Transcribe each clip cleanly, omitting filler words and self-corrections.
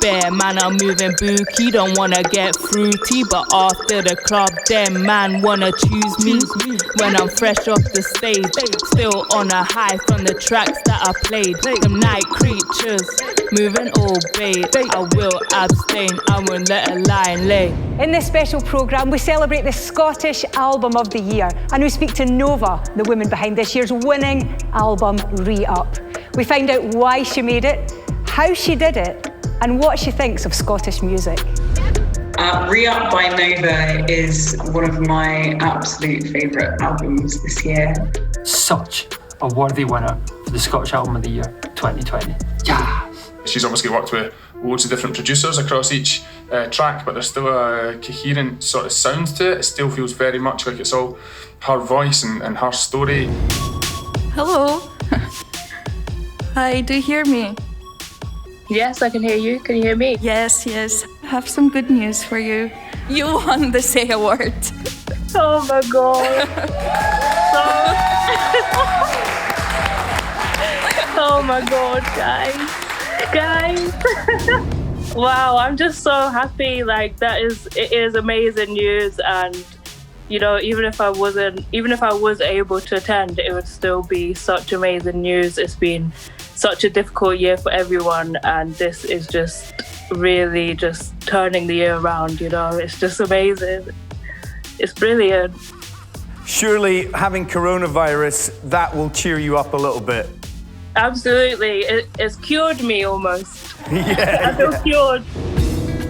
Bear man, I'm moving bookie, don't wanna get fruity, but after the club, them man wanna choose me. When I'm fresh off the stage, still on a high from the tracks that I played. Them night creatures, moving all bait. I will abstain, I won't let a lion lay. In this special programme, we celebrate the Scottish Album of the Year, and we speak to Nova, the woman behind this year's winning album, Re-Up. We find out why she made it, how she did it, and what she thinks of Scottish music. Re-Up by Nova is one of my absolute favourite albums this year. Such a worthy winner for the Scottish Album of the Year 2020. Yeah. She's obviously worked with loads of different producers across each track, but there's still a coherent sort of sound to it. It still feels very much like it's all her voice and her story. Hello. Hi, do you hear me? Yes, I can hear you. Can you hear me? Yes. I have some good news for you. You won the Say Award. Oh my God. Oh my God, guys. Wow, I'm just so happy. Like it is amazing news, and you know, even if I was able to attend, it would still be such amazing news. It's been such a difficult year for everyone, and this is just really just turning the year around, you know. It's just amazing. It's brilliant. Surely having coronavirus, that will cheer you up a little bit. Absolutely. It's cured me almost. Yeah. I feel cured.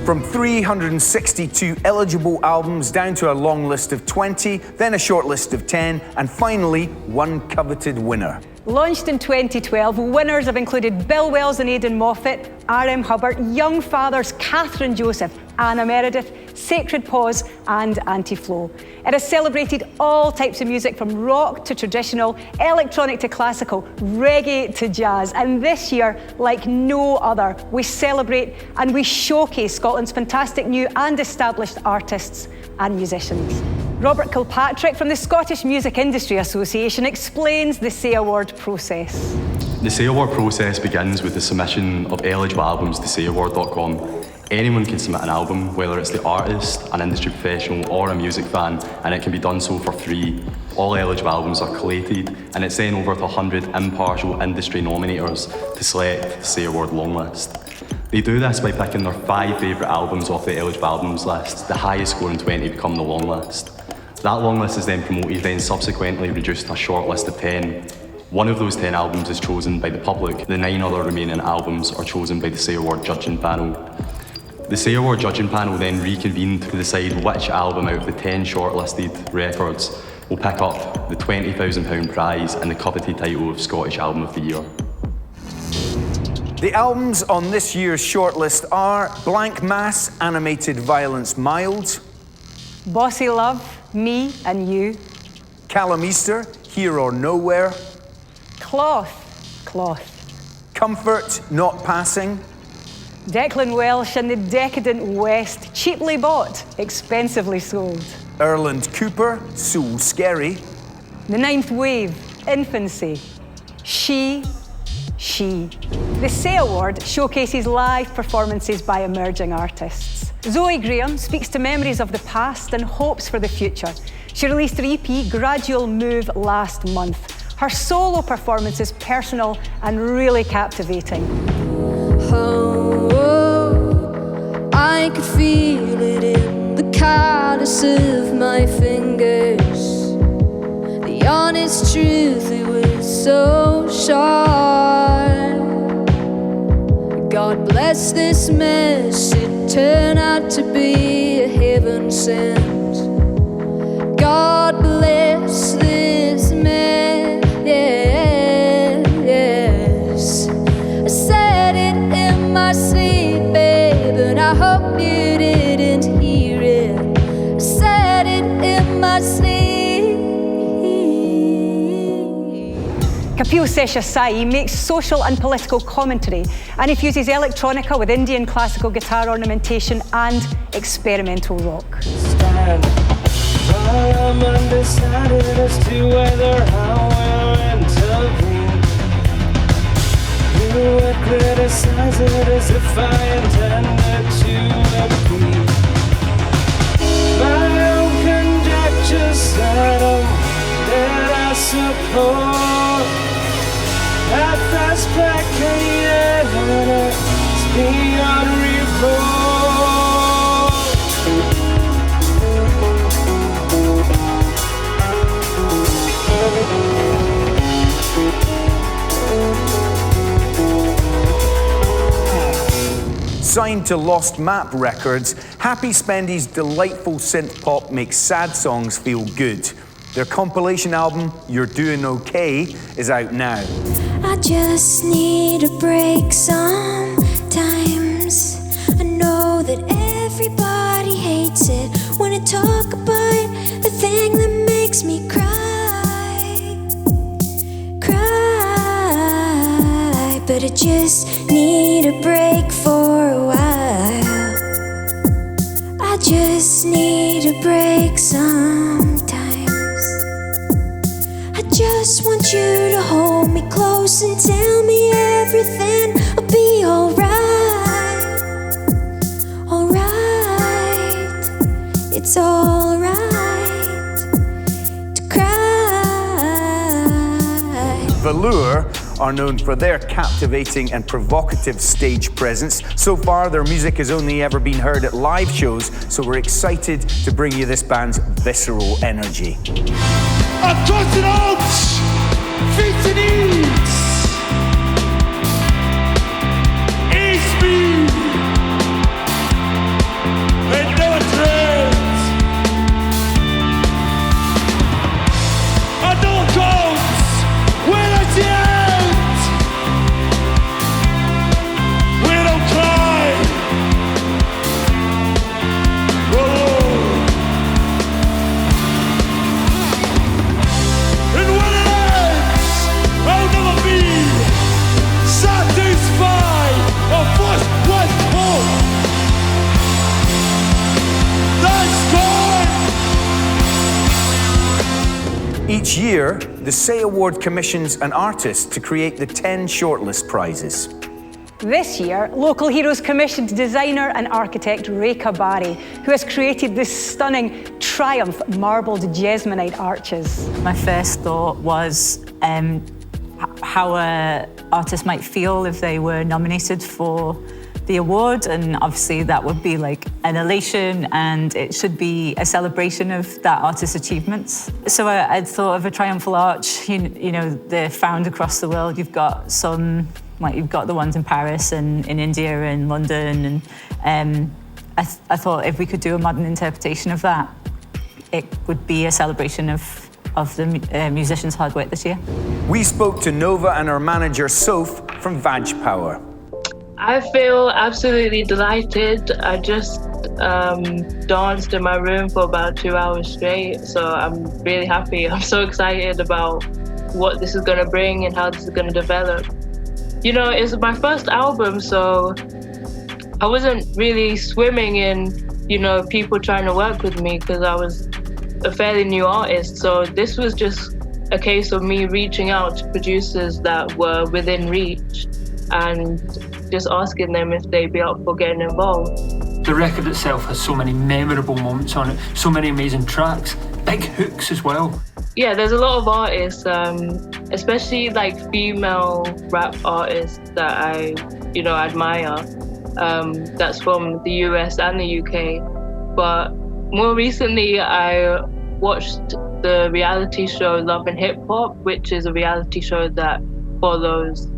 From 362 eligible albums down to a long list of 20, then a short list of 10, and finally, one coveted winner. Launched in 2012, winners have included Bill Wells and Aidan Moffat, R.M. Hubbard, Young Fathers, Catherine Joseph, Anna Meredith, Sacred Paws and Anti-Flow. It has celebrated all types of music from rock to traditional, electronic to classical, reggae to jazz. And this year, like no other, we celebrate and we showcase Scotland's fantastic new and established artists and musicians. Robert Kilpatrick from the Scottish Music Industry Association explains the Say Award process. The Say Award process begins with the submission of eligible albums to sayaward.com. Anyone can submit an album, whether it's the artist, an industry professional or a music fan, and it can be done so for free. All eligible albums are collated and it's sent over to 100 impartial industry nominators to select the Say Award longlist. They do this by picking their 5 favourite albums off the eligible albums list. The highest scoring 20 become the long list. That long list is then promoted, then subsequently reduced to a short list of 10. One of those 10 albums is chosen by the public. The 9 other remaining albums are chosen by the Say Award judging panel. The Say Award judging panel then reconvened to decide which album out of the 10 shortlisted records will pick up the £20,000 prize and the coveted title of Scottish Album of the Year. The albums on this year's shortlist are Blank Mass, Animated Violence Mild, Bossy Love, Me and You, Callum Easter, Here or Nowhere, Cloth, Comfort, Not Passing, Declan Welsh and the Decadent West, cheaply bought, expensively sold, Erland Cooper, Soul Scary, The Ninth Wave, Infancy, She. The Say Award showcases live performances by emerging artists. Zoe Graham speaks to memories of the past and hopes for the future. She released her EP, Gradual Move, last month. Her solo performance is personal and really captivating. Oh, I could feel it in the callus of my fingers. The honest truth, it was so sharp. God bless this mess, it turned out to be a heaven sent. God bless this mess, yes. I said it in my sleep, babe, and I hope you didn't hear it. I said it in my sleep. Kapil Seshasai makes social and political commentary and infuses electronica with Indian classical guitar ornamentation and experimental rock. Stand. I'm undecided as to whether I will intervene. You would criticize it as if I intend support. At that's back it's beyond report. Signed to Lost Map Records, Happy Spendy's delightful synth pop makes sad songs feel good. Their compilation album, You're Doing Okay, is out now. I just need a break sometimes. I know that everybody hates it when I talk about the thing that makes me cry. But I just need a break for a while. I just need a break sometimes. I just want you to hold me close and tell me everything will be alright. Alright, it's alright to cry. Velour are known for their captivating and provocative stage presence. So far, their music has only ever been heard at live shows, so we're excited to bring you this band's visceral energy. Across the Alps, feet and knees, east me, and no trends. I don't go when I see. Each year, the Say Award commissions an artist to create the 10 shortlist prizes. This year, Local Heroes commissioned designer and architect Rekha Bari, who has created this stunning Triumph marbled Jesmonite arches. My first thought was how an artist might feel if they were nominated for the award, and obviously that would be like an elation, and it should be a celebration of that artist's achievements. So I'd thought of a triumphal arch, you know, they're found across the world. You've got some, like you've got the ones in Paris and in India and London, and I thought if we could do a modern interpretation of that, it would be a celebration of the musicians' hard work this year. We spoke to Nova and her manager Soph from Vag Power. I feel absolutely delighted. I just danced in my room for about 2 hours straight, so I'm really happy. I'm so excited about what this is going to bring and how this is going to develop. You know, it's my first album, so I wasn't really swimming in, you know, people trying to work with me because I was a fairly new artist. So this was just a case of me reaching out to producers that were within reach and just asking them if they'd be up for getting involved. The record itself has so many memorable moments on it, so many amazing tracks, big hooks as well. Yeah, there's a lot of artists, especially like female rap artists that I, you know, admire. That's from the US and the UK. But more recently, I watched the reality show Love and Hip Hop, which is a reality show that follows,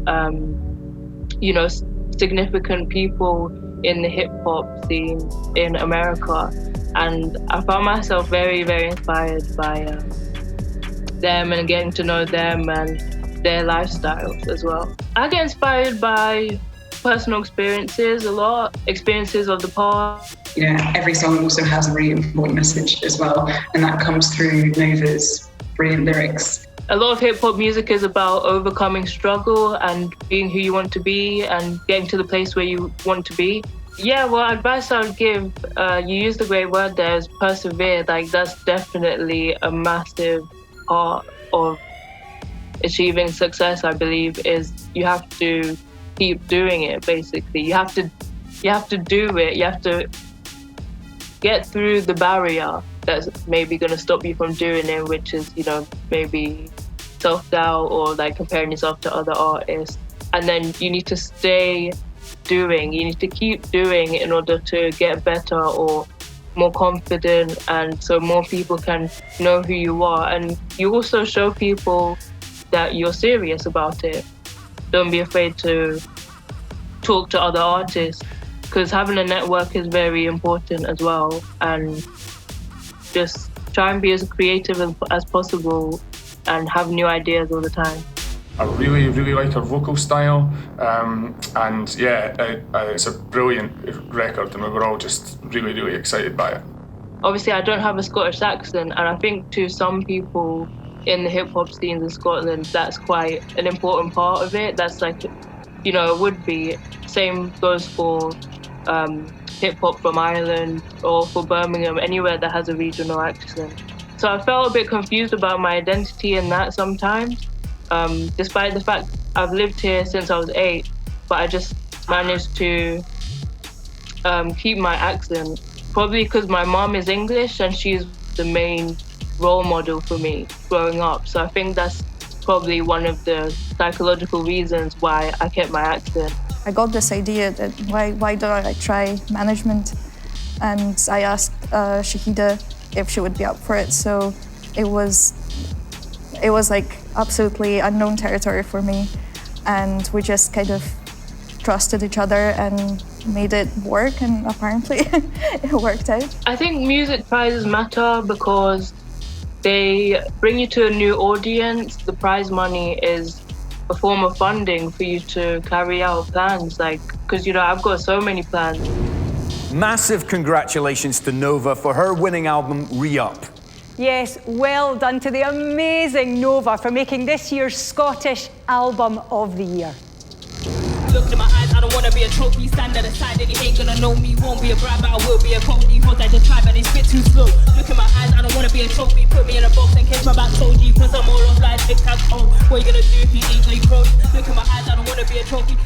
you know, significant people in the hip hop scene in America. And I found myself very, very inspired by them and getting to know them and their lifestyles as well. I get inspired by personal experiences a lot, experiences of the past. You know, every song also has a really important message as well, and that comes through Nova's brilliant lyrics. A lot of hip-hop music is about overcoming struggle and being who you want to be and getting to the place where you want to be. Yeah, well, advice I would give, you used the great word there, is persevere. Like, that's definitely a massive part of achieving success, I believe, is you have to keep doing it, basically. You have to do it. You have to get through the barrier that's maybe going to stop you from doing it, which is, you know, maybe self-doubt or like comparing yourself to other artists. And then you need to stay doing, you need to keep doing in order to get better or more confident, and so more people can know who you are. And you also show people that you're serious about it. Don't be afraid to talk to other artists, because having a network is very important as well. And just try and be as creative as possible and have new ideas all the time. I really, really like her vocal style, and yeah, it's a brilliant record, and we were all just really, really excited by it. Obviously, I don't have a Scottish accent, and I think to some people in the hip-hop scenes in Scotland, that's quite an important part of it. That's like, you know, it would be. Same goes for hip-hop from Ireland or for Birmingham, anywhere that has a regional accent. So I felt a bit confused about my identity in that sometimes. Despite the fact I've lived here since I was 8, but I just managed to keep my accent. Probably because my mom is English and she's the main role model for me growing up. So I think that's probably one of the psychological reasons why I kept my accent. I got this idea that why don't I try management? And I asked Shahida if she would be up for it. So it was like absolutely unknown territory for me, and we just kind of trusted each other and made it work, and apparently it worked out. I think music prizes matter because they bring you to a new audience. The prize money is a form of funding for you to carry out plans, like, because, you know, I've got so many plans. Massive congratulations to Nova for her winning album, Re-Up. Yes, well done to the amazing Nova for making this year's Scottish Album of the Year. Look in my eyes, I don't wanna be a trophy. Stand at the side and you ain't gonna know me. Won't be a grab, but I will be a Cody. Hold I just try, but it's a bit too slow. Look in my eyes, I don't wanna be a trophy. Put me in a box in case my back told you. Cause I'm all off like tic-tac-toe. What you gonna do if you ain't no crony? Look in my eyes, I don't wanna be a trophy.